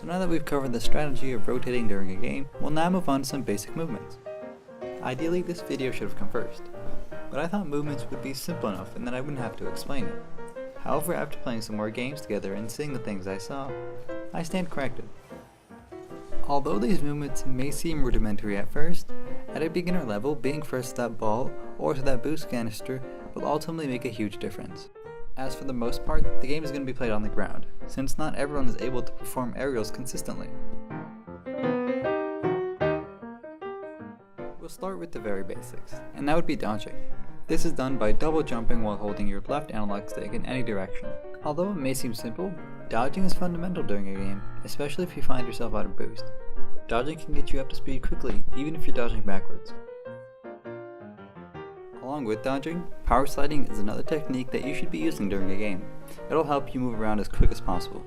So now that we've covered the strategy of rotating during a game, we'll now move on to some basic movements. Ideally, this video should have come first, but I thought movements would be simple enough and that I wouldn't have to explain it. However, after playing some more games together and seeing the things I saw, I stand corrected. Although these movements may seem rudimentary at first, at a beginner level, being first to that ball or to that boost canister will ultimately make a huge difference. As for the most part, the game is going to be played on the ground, since not everyone is able to perform aerials consistently. We'll start with the very basics, and that would be dodging. This is done by double jumping while holding your left analog stick in any direction. Although it may seem simple, dodging is fundamental during a game, especially if you find yourself out of boost. Dodging can get you up to speed quickly, even if you're dodging backwards. Along with dodging, power sliding is another technique that you should be using during a game. It'll help you move around as quick as possible.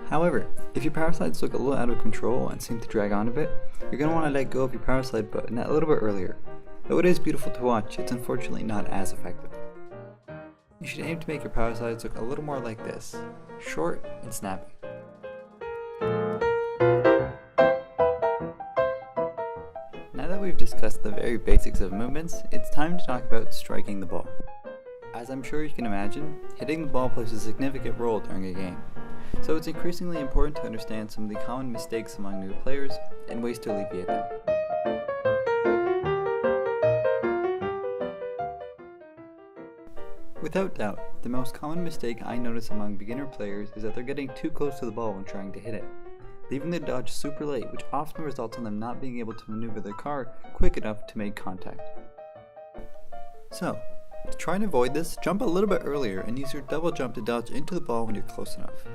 However, if your power slides look a little out of control and seem to drag on a bit, you're going to want to let go of your power slide button a little bit earlier. Though it is beautiful to watch, it's unfortunately not as effective. You should aim to make your power slides look a little more like this, short and snappy. Now that we've discussed the very basics of movements, it's time to talk about striking the ball. As I'm sure you can imagine, hitting the ball plays a significant role during a game, so it's increasingly important to understand some of the common mistakes among new players and ways to alleviate them. Without doubt, the most common mistake I notice among beginner players is that they're getting too close to the ball when trying to hit it, leaving the dodge super late, which often results in them not being able to maneuver their car quick enough to make contact. So, to try and avoid this, jump a little bit earlier and use your double jump to dodge into the ball when you're close enough.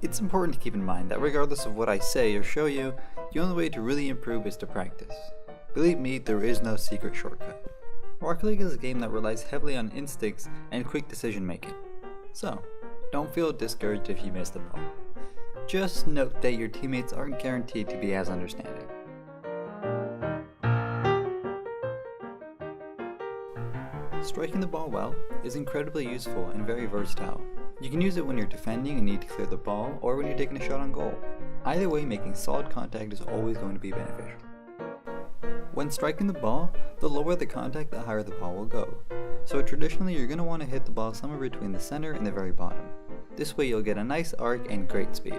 It's important to keep in mind that regardless of what I say or show you, the only way to really improve is to practice. Believe me, there is no secret shortcut. Rocket League is a game that relies heavily on instincts and quick decision making. So, don't feel discouraged if you miss the ball. Just note that your teammates aren't guaranteed to be as understanding. Striking the ball well is incredibly useful and very versatile. You can use it when you're defending and need to clear the ball, or when you're taking a shot on goal. Either way, making solid contact is always going to be beneficial. When striking the ball, the lower the contact, the higher the ball will go. So traditionally, you're going to want to hit the ball somewhere between the center and the very bottom. This way you'll get a nice arc and great speed.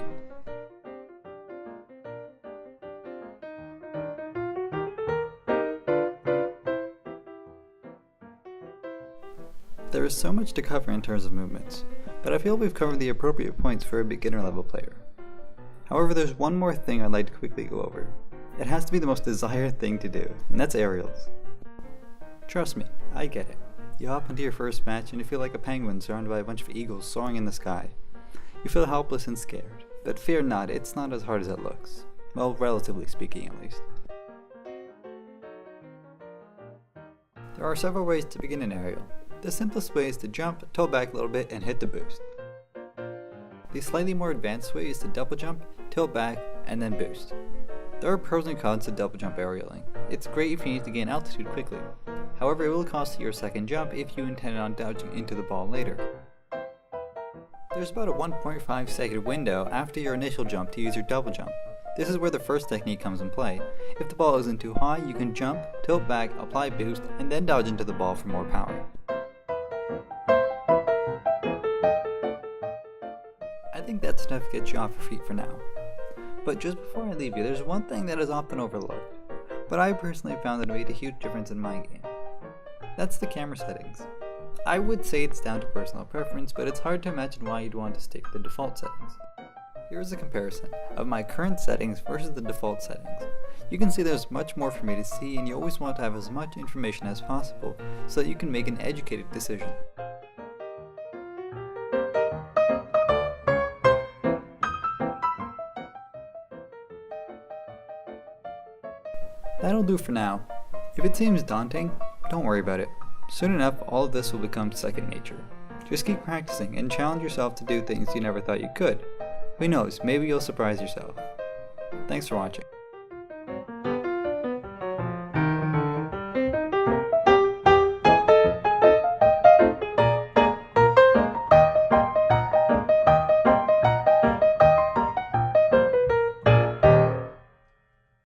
There is so much to cover in terms of movements, but I feel we've covered the appropriate points for a beginner level player. However, there's one more thing I'd like to quickly go over. It has to be the most desired thing to do, and that's aerials. Trust me, I get it. You hop into your first match and you feel like a penguin surrounded by a bunch of eagles soaring in the sky. You feel helpless and scared, but fear not, it's not as hard as it looks. Well, relatively speaking at least. There are several ways to begin an aerial. The simplest way is to jump, tilt back a little bit, and hit the boost. The slightly more advanced way is to double jump, tilt back, and then boost. There are pros and cons to double jump aerialing. It's great if you need to gain altitude quickly. However, it will cost you your second jump if you intend on dodging into the ball later. There's about a 1.5 second window after your initial jump to use your double jump. This is where the first technique comes in play. If the ball isn't too high, you can jump, tilt back, apply boost, and then dodge into the ball for more power. I think that's enough to get you off your feet for now. But just before I leave you, there's one thing that is often overlooked, but I personally found that it made a huge difference in my game. That's the camera settings. I would say it's down to personal preference, but it's hard to imagine why you'd want to stick to the default settings. Here's a comparison of my current settings versus the default settings. You can see there's much more for me to see, and you always want to have as much information as possible so that you can make an educated decision. That'll do for now. If it seems daunting, don't worry about it. Soon enough, all of this will become second nature. Just keep practicing and challenge yourself to do things you never thought you could. Who knows, maybe you'll surprise yourself. Thanks for watching.